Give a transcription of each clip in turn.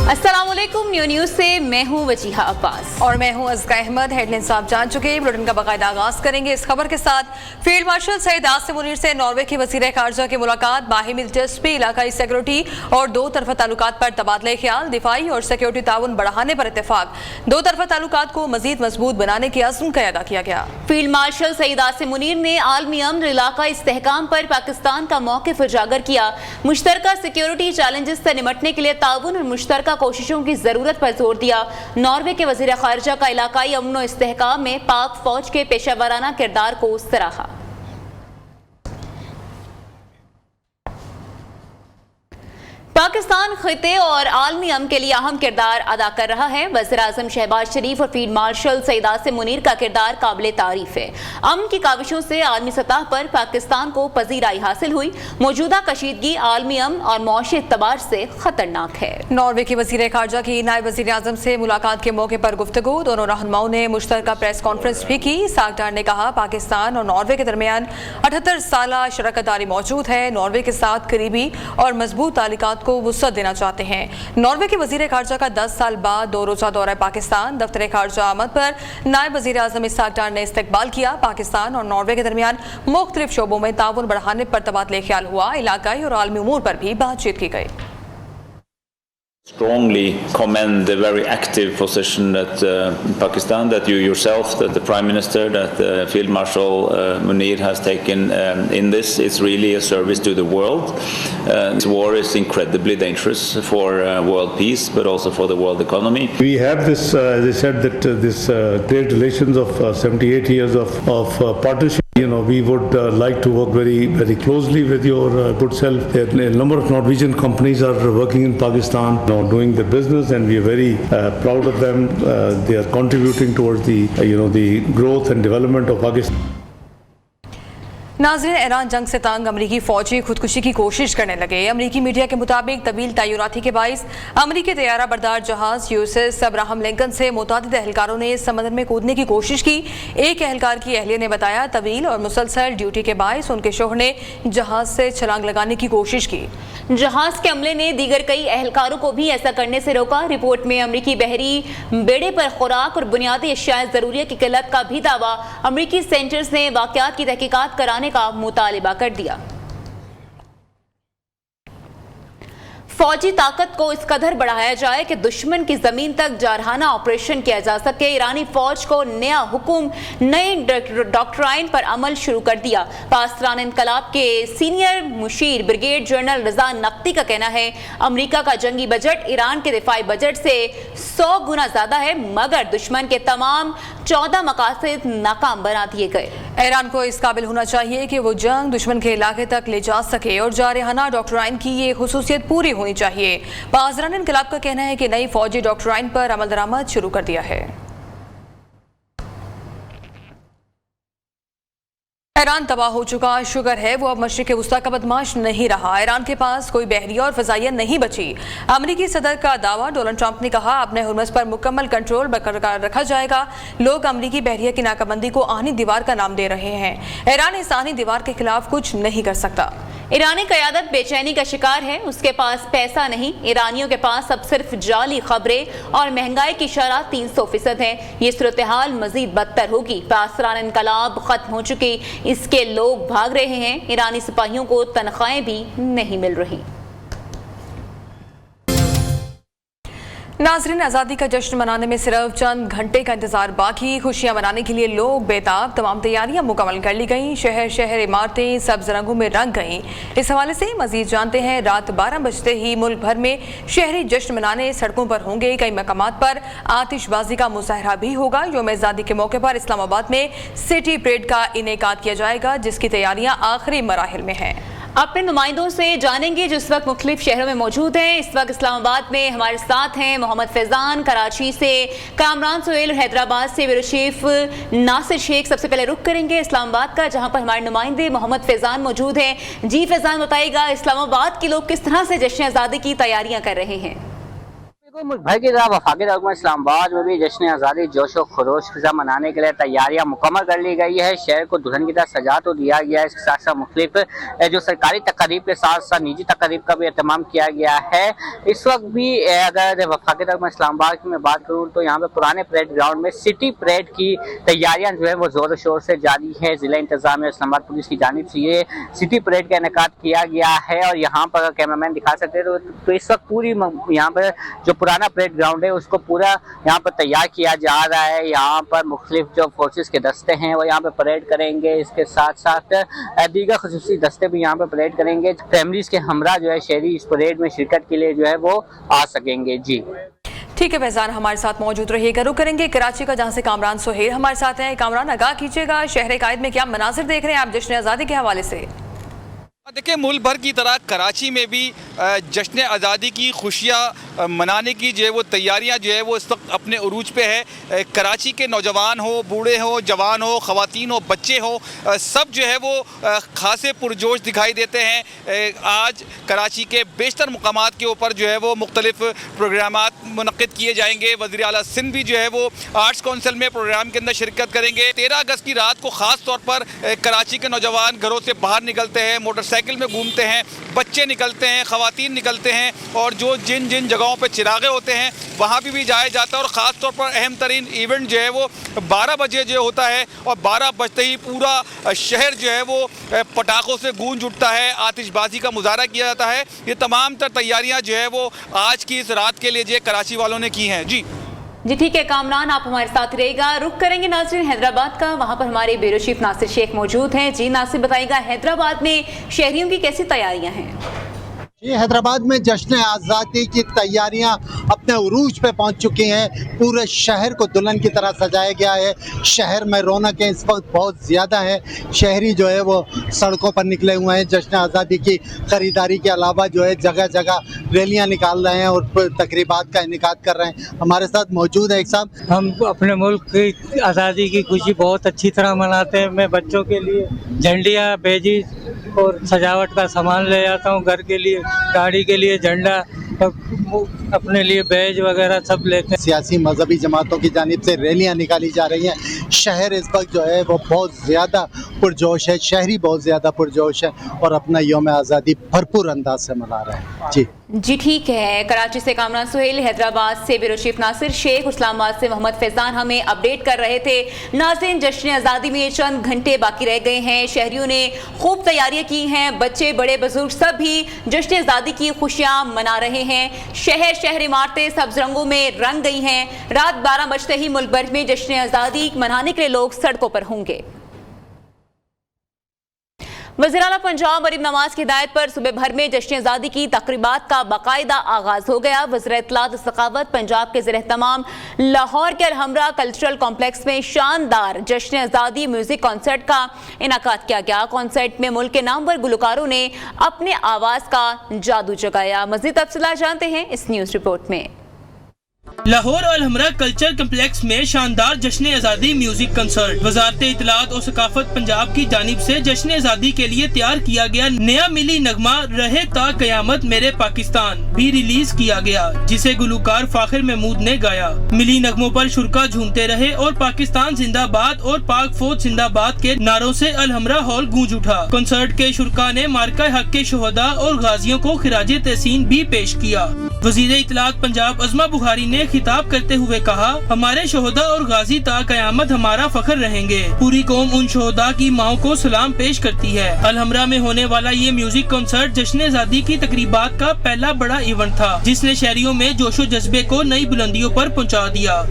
अस्सलामुअलैकुम न्यूज़ से मैं हूं वजीहा अब्बास और मैं हूं अज़का अहमद। हेडलाइंस आप जान चुके हैं, बुलेटिन का बाकायदा आगाज करेंगे इस खबर के साथ। फील्ड मार्शल सईद आसिम मुनीर से नॉर्वे के वज़ीर ख़ारजा की मुलाकात, बाहिमी दिलचस्पी, इलाकाई सिक्योरिटी और दो तरफा ताल्लुकात पर तबादला ख्याल, दिफाई और सिक्योरिटी ताउन बढ़ाने पर इत्तेफाक, दो तरफा ताल्लुकात को मजीद मजबूत बनाने के अज़्म का अदा किया गया। फील्ड मार्शल सईद आसिम मुनीर ने आलमी अमन, इलाकाई इस्तेहकाम पर पाकिस्तान का मौक़िफ़ उजागर किया, मुश्तरका सिक्योरिटी चैलेंजेस से निपटने के लिए ताउन और मुश्तरका कोशिशों की जरूरत पर जोर दिया। नॉर्वे के वज़ीर ख़ारजा का इलाकाई अमन और इस्तेहकाम में पाक फौज के पेशेवराना किरदार को सराहा। पाकिस्तान खिते और आलमी अमन के लिए अहम किरदार अदा कर रहा है। वज़ीर आज़म शहबाज शरीफ और फील्ड मार्शल सईद आसिम मुनीर का किरदार काबिल तारीफ है। अमन की काविशों से आलमी सतह पर पाकिस्तान को पजीराई हासिल हुई। मौजूदा कशीदगी आलमी अमन और मौशी एतबार से खतरनाक है। नॉर्वे के वज़ीर ख़ारजा की नायब वज़ीर आज़म से मुलाकात के मौके पर गुफ्तगू, दोनों रहनुमाओं ने मुश्तरका प्रेस कॉन्फ्रेंस भी की। सागदार ने कहा, पाकिस्तान और नॉर्वे के दरमियान 78 साल शराकतदारी मौजूद है। नॉर्वे के साथ करीबी और मजबूत ताल्लुकात को वुसअत देना चाहते हैं। नॉर्वे के वज़ीर ख़ारजा का 10 साल बाद 2 रोज़ा दौरा पाकिस्तान, दफ्तर ख़ारजा आमद पर नायब वज़ीर आज़म इस्हाक डार ने इस्तकबाल किया। पाकिस्तान और नॉर्वे के दरमियान मुख्तलिफ शोबों में ताउन बढ़ाने पर तबादला ख्याल हुआ। इलाकाई और आलमी उमूर पर भी बातचीत की गई। Strongly commend the very active position that Pakistan, that you yourself, that the Prime Minister, that Field Marshal Munir has taken in this. It's really a service to the world. This war is incredibly dangerous for world peace, but also for the world economy. We have this, as I said, that this great relations of 78 years of partnership. You know, we would like to work very closely with your good self. A number of Norwegian companies are working in Pakistan, doing their business, and we are very proud of them. They are contributing towards the growth and development of Pakistan. नाज़रीन, Iran जंग से तंग अमरीकी फौजी खुदकुशी की कोशिश करने लगे। अमरीकी मीडिया के मुताबिक तवील तैनाती के बाइस अमरीकी तैयारा बरदार जहाज यूएसएस अब्राहम लिंकन से मुतअद्दिद एहलकारों ने समंदर में कूदने की कोशिश की। एक एहलकार की अहलिया ने बताया, तवील और मुसलसल ड्यूटी के बाइस उनके शोहर ने जहाज से छलांग लगाने की कोशिश की। जहाज के अमले ने दीगर कई एहलकारों को भी ऐसा करने से रोका। रिपोर्ट में अमरीकी बहरी बेड़े पर खुराक और बुनियादी अशियाए ज़रूरिया की किल्लत का भी दावा। अमरीकी सेंटर्स ने वाक़यात की तहकीकात कराने का मुतालिबा कर दिया। फौजी ताकत को इस कदर बढ़ाया जाए कि दुश्मन की जमीन तक जारहाना ऑपरेशन किया जा सके। ईरानी फौज को नया हुक्म, नई डॉक्ट्राइन पर अमल शुरू कर दिया। पासरान इनकलाब के सीनियर मुशीर ब्रिगेड जनरल रजा नकती का कहना है, अमेरिका का जंगी बजट ईरान के दिफाई बजट से 100 गुना ज्यादा है, मगर दुश्मन के तमाम 14 मकासद नाकाम बना दिए गए। ईरान को इस काबिल होना चाहिए कि वो जंग दुश्मन के इलाके तक ले जा सके और जारहाना डॉक्ट्राइन की ये खुसूसियत पूरी होनी चाहिए। पासरान इनकलाब का कहना है कि नई फौजी डॉक्ट्राइन पर अमल दरामद शुरू कर दिया है। ईरान तबाह हो चुका शुगर है, वो अब मशरिक़ वुस्ता का बदमाश नहीं रहा। ईरान के पास कोई बहरिया और फ़ज़ाइया नहीं बची। अमरीकी सदर का दावा, डोनाल्ड ट्रंप ने कहा, अपने हुर्मस पर मुकम्मल कंट्रोल बरकरार रखा जाएगा। लोग अमरीकी बहरिया की नाकाबंदी को आहनी दीवार का नाम दे रहे हैं। ईरान इस आहनी दीवार के खिलाफ कुछ नहीं कर सकता। ईरानी क़यादत बेचैनी का शिकार है, उसके पास पैसा नहीं। ईरानियों के पास अब सिर्फ जाली खबरें और महंगाई की शरह 300% है। ये सूरत हाल मजीद बदतर होगी। पासरान इनकलाब खत्म हो चुकी, इसके लोग भाग रहे हैं। ईरानी सिपाहियों को तनख्वाहें भी नहीं मिल रही। नाज़रीन, आज़ादी का जश्न मनाने में सिर्फ चंद घंटे का इंतजार बाकी। खुशियां मनाने के लिए लोग बेताब, तमाम तैयारियां मुकम्मल कर ली गईं। शहर शहर इमारतें सब्ज रंगों में रंग गईं। इस हवाले से मजीद जानते हैं। रात 12 बजते ही मुल्क भर में शहरी जश्न मनाने सड़कों पर होंगे। कई मकामात पर आतिशबाजी का मुजाहरा भी होगा। यौम आज़ादी के मौके पर इस्लामाबाद में सिटी परेड का इनेकाद किया जाएगा, जिसकी तैयारियां आखिरी मराहिल में हैं। अपने नुमाइंदों से जानेंगे जो इस वक्त मुख्तलिफ शहरों में मौजूद हैं। इस वक्त इस्लामाबाद में हमारे साथ हैं मोहम्मद फैज़ान, कराची से कामरान सोहेल, हैदराबाद से ब्यूरो नासिर शेख। सबसे पहले रुख करेंगे इस्लामाबाद का, जहां पर हमारे नुमाइंदे मोहम्मद फैज़ान मौजूद हैं। जी फैज़ान, बताइएगा इस्लामाबाद के लोग किस तरह से जश्न आज़ादी की तैयारियां कर रहे हैं? मुल्क भर की तरह वफाकी दौर में इस्लामाबाद में भी जश्न आज़ादी जोशो खरोश के साथ मनाने के लिए तैयारियां मुकम्मल कर ली गई है। शहर को दुल्हन की तरह सजा तो दिया गया है, इसके साथ साथ मुख्तलिफ जो सरकारी तकरीब के साथ साथ निजी तकरीब का भी एहतमाम किया गया है। इस वक्त भी अगर वफाकी दौर में इस्लामाबाद की मैं बात करूँ तो यहाँ पे पुराने परेड ग्राउंड में सिटी परेड की तैयारियां जो है वो जोर शोर से जारी है। जिला इंतजामिया इस्लामाबाद पुलिस की जानिब से ये सिटी परेड का इनेकाद किया गया है और यहाँ पर कैमरामैन दिखा सकते हैं तो इस वक्त पूरी यहाँ पर जो पुराना परेड ग्राउंड है उसको पूरा यहाँ पर तैयार किया जा रहा है। यहाँ पर मुख्तलिफ जो फोर्सेस के दस्ते हैं वो यहाँ पर परेड करेंगे। इसके साथ साथ दीगर खुसूसी दस्ते भी यहाँ पर परेड करेंगे। फैमिलीज के हमरा जो है शहरी इस परेड में शिरकत के लिए जो है वो आ सकेंगे। जी ठीक है फैजान, हमारे साथ मौजूद रहिएगा। रुक करेंगे कराची का, जहां से कामरान सुहेल हमारे साथ हैं। कामरान, आगाह कीजिएगा, शहर कायद में क्या मनाजिर देख रहे हैं आप जश्न आज़ादी के हवाले से? देखिए, मुल्क भर की तरह कराची में भी जश्न आज़ादी की खुशियाँ मनाने की जो है वो तैयारियाँ जो है वो इस वक्त अपने उरूज पे है। कराची के नौजवान हो, बूढ़े हो, जवान हो, ख़वातीन हो, बच्चे हो, सब जो है वो खासे पुरजोश दिखाई देते हैं। आज कराची के बेशतर मुकामात के ऊपर जो है वो मुख्तलिफ प्रोग्रामात मुनक़्क़िद किए जाएंगे। वज़ीर आला सिंध भी जो है वो आर्ट्स कौंसिल में प्रोग्राम के अंदर शिरकत करेंगे। 13 अगस्त की रात को ख़ास तौर पर कराची के नौजवान घरों से बाहर निकलते हैं, मोटरसाइकिल में घूमते हैं, बच्चे निकलते हैं, ख़वातीन निकलते हैं और जो जिन जिन जगहों पर चिरागे होते हैं वहाँ भी जाया जाता है। और ख़ास तौर पर अहम तरीन इवेंट जो है वो 12 बजे जो होता है और 12 बजते ही पूरा शहर जो है वो पटाखों से गूंज उठता है, आतिशबाजी का मुजाहरा किया जाता है। ये तमाम तर तैयारियाँ जो है वो आज की इस रात के लिए जो कराची वालों ने की हैं। जी ठीक है कामरान, आप हमारे साथ रहेगा। रुक करेंगे नाज़रीन हैदराबाद का, वहां पर हमारे ब्यूरो चीफ नासिर शेख मौजूद हैं। जी नासिर, बताइएगा हैदराबाद में शहरियों की कैसी तैयारियां हैं? ये हैदराबाद में जश्न आज़ादी की तैयारियां अपने उरूज पे पहुंच चुकी हैं। पूरे शहर को दुल्हन की तरह सजाया गया है। शहर में रौनकें इस वक्त बहुत ज़्यादा है। शहरी जो है वो सड़कों पर निकले हुए हैं। जश्न आज़ादी की ख़रीदारी के अलावा जो है जगह जगह रैलियां निकाल रहे हैं और तकरीबात का इनेकाद कर रहे हैं। हमारे साथ मौजूद है एक साहब। हम अपने मुल्क की आज़ादी की खुशी बहुत अच्छी तरह मनाते हैं। मैं बच्चों के लिए झंडियाँ, बैजिस और सजावट का सामान ले जाता हूँ। घर के लिए, गाड़ी के लिए झंडा, अपने लिए बैज वगैरह सब लेते हैं। सियासी मजहबी जमातों की जानिब से रैलियां निकाली जा रही हैं। शहर इस वक्त जो है वो बहुत ज़्यादा पुरजोश है। शहरी बहुत ज़्यादा पुरजोश है और अपना यौम आज़ादी भरपूर अंदाज से मना रहे हैं। जी ठीक है। कराची से कामरान सुहेल, हैदराबाद से ब्यूरो चीफ नासिर शेख, इस्लामाबाद से मोहम्मद फैजान हमें अपडेट कर रहे थे। नाज़रीन, जश्न आज़ादी में चंद घंटे बाकी रह गए हैं। शहरियों ने खूब तैयारियां की हैं। बच्चे, बड़े, बुजुर्ग सब भी जश्न आज़ादी की खुशियां मना रहे हैं। शहर इमारतें सब्ज रंगों में रंग गई हैं। रात 12 बजते ही मुल्क भर में जश्न आज़ादी मनाने के लिए लोग सड़कों पर होंगे। वज़ीर आला पंजाब मरीम नवाज की हिदायत पर सुबह भर में जश्न आज़ादी की तकरीबात का बाकायदा आगाज हो गया। वज़ीर इत्तलात और सखावत पंजाब के ज़ेर-ए-तमाम लाहौर के अलहमरा कल्चरल कॉम्प्लेक्स में शानदार जश्न आज़ादी म्यूजिक कॉन्सर्ट का इनेकाद किया गया। कॉन्सर्ट में मुल्क के नामवर गुलकारों ने अपने आवाज़ का जादू जगाया। मज़ीद तफसीलात जानते हैं इस न्यूज़ रिपोर्ट में। लाहौर अलहमरा कल्चर कम्प्लेक्स में शानदार जश्न आज़ादी म्यूजिक कंसर्ट। वजारत इत्तलात और सकाफत पंजाब की जानिब से जश्न आज़ादी के लिए तैयार किया गया नया मिली नगमा रहे ता कयामत मेरे पाकिस्तान भी रिलीज किया गया, जिसे गुलकार फाखिर महमूद ने गाया। मिली नगमों पर शुरका झूमते रहे और पाकिस्तान जिंदाबाद और पाक फौज जिंदाबाद के नारों से अलहमरा हॉल गूंज उठा। कंसर्ट के शुरका ने मार्का हक के शोहदा और गाजियों को खिराजे तहसीन भी पेश किया। वजीर इत्तलात पंजाब अज़मा बुखारी ने खिताब करते हुए कहा, हमारे शोहदा और गाजी ता कयामत हमारा फख्र रहेंगे। पूरी कौम उन शोहदा की माओ को सलाम पेश करती है। अलहमरा में होने वाला ये म्यूजिक कॉन्सर्ट जश्न आज़ादी की तकरीबात का पहला बड़ा इवेंट था, जिसने शहरियों में जोशो जज्बे को नई बुलंदियों पर पहुंचा दिया।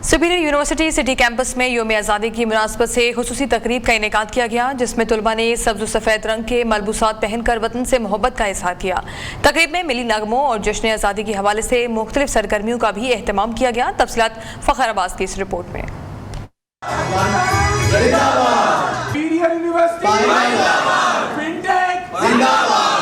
सुपीरियर यूनिवर्सिटी सिटी कैंपस में यौम आज़ादी की मुनासबत से खुसूसी तकरीब का इनेकाद किया गया, जिसमें तलबा ने सब्ज़ सफ़ेद रंग के मलबूसात पहनकर वतन से मोहब्बत का इज़हार किया। तकरीब में मिली नगमों और जश्न आज़ादी के हवाले से मुख्तलिफ सरगर्मियों का भी एहतमाम किया गया। तफसीलात फ़खर अब्बास की इस रिपोर्ट में।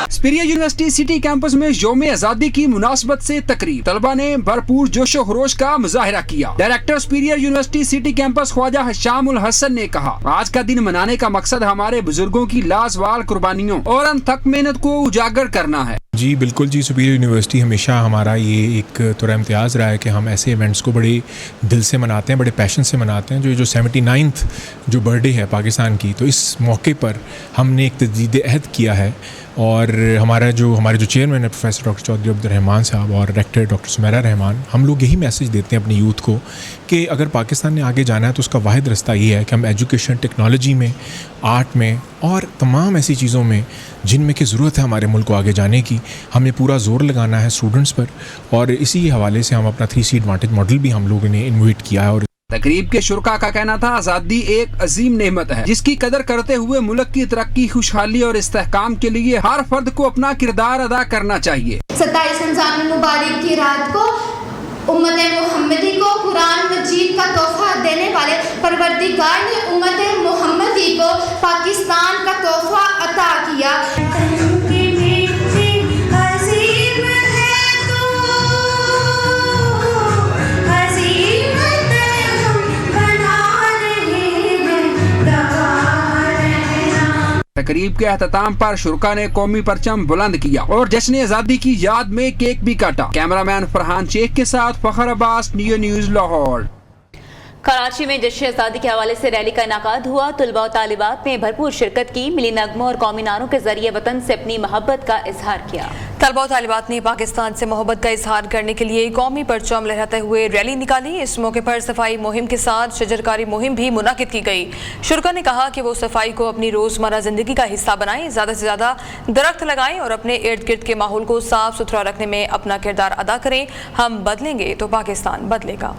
सुपीरियर यूनिवर्सिटी सिटी कैंपस में यौम आज़ादी की मुनासबत से तकरीब। तलबा ने भरपूर जोशो खरोश का मुजाहिरा किया। Director superior university city campus Khawaja Hasham ul Hassan ने कहा, आज का दिन मनाने का मकसद हमारे बुजुर्गों की लाजवाल कुर्बानियों और अनथक मेहनत को उजागर करना है। जी बिल्कुल जी, सुपीरियर यूनिवर्सिटी हमेशा हमारा ये एक थोड़ा इम्तियाज़ रहा है कि हम ऐसे इवेंट्स को बड़े दिल से मनाते हैं, बड़े पैशन से मनाते हैं। जो 79th जो बर्थडे है पाकिस्तान की, तो इस मौके पर हमने एक तजदीद अहद किया है और हमारे जो चेयरमैन है प्रोफेसर डॉक्टर चौधरी अब्दुर्रहमान साहब और रेक्टर डॉक्टर सुमेरा रहमान, हम लोग यही मैसेज देते हैं अपनी यूथ को कि अगर पाकिस्तान ने आगे जाना है तो उसका वाहिद रास्ता ये है कि हम एजुकेशन, टेक्नोलॉजी में, आर्ट में और तमाम ऐसी चीज़ों में जिनमें की ज़रूरत है हमारे मुल्क को आगे जाने की, हमें पूरा ज़ोर लगाना है स्टूडेंट्स पर। और इसी हवाले से हम अपना 3C एडवांटेज मॉडल भी हम लोगों ने इन्वाइट किया है। और तकरीब के शुरका का कहना था, आज़ादी एक अजीम नेमत है जिसकी कदर करते हुए मुल्क की तरक्की, खुशहाली और इस्तेहकाम के लिए हर फर्द को अपना किरदार अदा करना चाहिए। 27 रमज़ान मुबारक की रात को उम्मत मोहम्मदी को कुरान मजीद का तोहफा देने वाले परवरदिगार ने उम्मत मोहम्मदी को पाकिस्तान का तोहफा अता किया। तकरीब के अख्ताम पर शुरका ने कौमी परचम बुलंद किया और जश्न आज़ादी की याद में केक भी काटा। कैमरामैन फरहान शेख के साथ फखर अब्बास, नियो न्यूज़, लाहौर। कराची में जश्न आज़ादी के हवाले से रैली का इनेकाद हुआ। तलबा और तालिबात ने भरपूर शिरकत की, मिली नगमों और कौमी नारों के जरिए वतन से अपनी मोहब्बत का इजहार किया। तलबा और तालिबात ने पाकिस्तान से मोहब्बत का इजहार करने के लिए कौमी परचम लहराते हुए रैली निकाली। इस मौके पर सफाई मुहिम के साथ शजरकारी मुहिम भी मुनाकिद की गई। शुरका ने कहा कि वो सफाई को अपनी रोज़मर्रा ज़िंदगी का हिस्सा बनाएं, ज़्यादा से ज़्यादा दरख्त लगाएं और अपने इर्द गिर्द के माहौल को साफ सुथरा रखने में अपना किरदार अदा करें। हम बदलेंगे तो पाकिस्तान बदलेगा।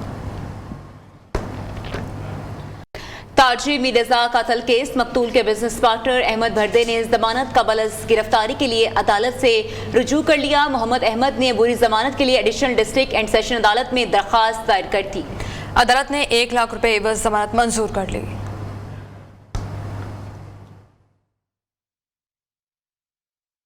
ताजी मिर्जा कत्ल केस, मकतूल के बिजनेस पार्टनर अहमद भरदे ने जमानत कबल गिरफ्तारी के लिए अदालत से रुजू कर लिया। मोहम्मद अहमद ने बुरी जमानत के लिए एडिशनल डिस्ट्रिक्ट एंड सेशन अदालत में दरख्वास्त दायर कर दी। अदालत ने 1 लाख रुपए एवज जमानत मंजूर कर ली।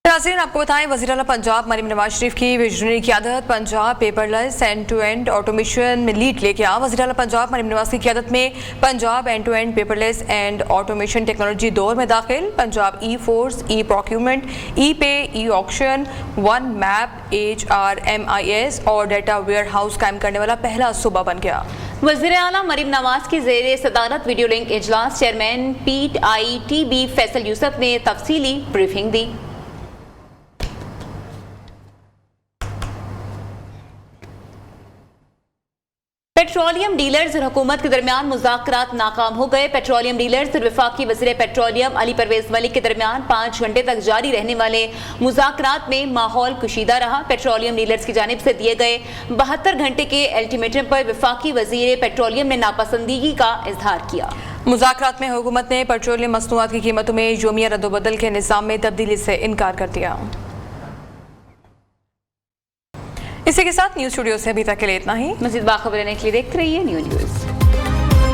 नाज़रीन, आपको बताएं, वज़ीर आला पंजाब मरीम नवाज शरीफ की विजनरी क़यादत Punjab paperless end to end automation में लीड लेके आ। वज़ीर आला पंजाब मरीम नवाज की क़यादत में Punjab end to end paperless and automation technology दौर में दाखिल। Punjab e force, e procurement, e pay, e auction, one map, HRMIS और डेटा वेयर हाउस कायम करने वाला पहला सूबा बन गया। वज़ीर आला मरीम नवाज की ज़ेरे सदारत वीडियो लिंक इजलास चेयरमैन PITB फैसल यूसुफ ने तफसीली ब्रीफिंग दी। पेट्रोलियम डीलर्स और हुकूमत के दरमियान मुज़ाकरात नाकाम हो गए। पेट्रोलियम डीलर्स और वफाकी वज़ीर पेट्रोलियम अली परवेज मलिक के दरमियान 5 घंटे तक जारी रहने वाले मुज़ाकरात में माहौल कुशीदा रहा। पेट्रोलियम डीलर्स की जानिब से दिए गए 72 घंटे के अल्टीमेटम पर वफाकी वज़ीर पेट्रोलियम ने नापसंदीगी का इजहार किया। मुज़ाकरात में हुकूमत ने पेट्रोलियम मसनूआत की कीमतों में योमिया रद्दोबदल के निज़ाम में तब्दीली से इनकार कर दिया। इसी के साथ न्यूज़ स्टूडियो से अभी तक के लिए इतना ही। मज़ीद बाखबर रहने के लिए देखते रहिए न्यू न्यूज़।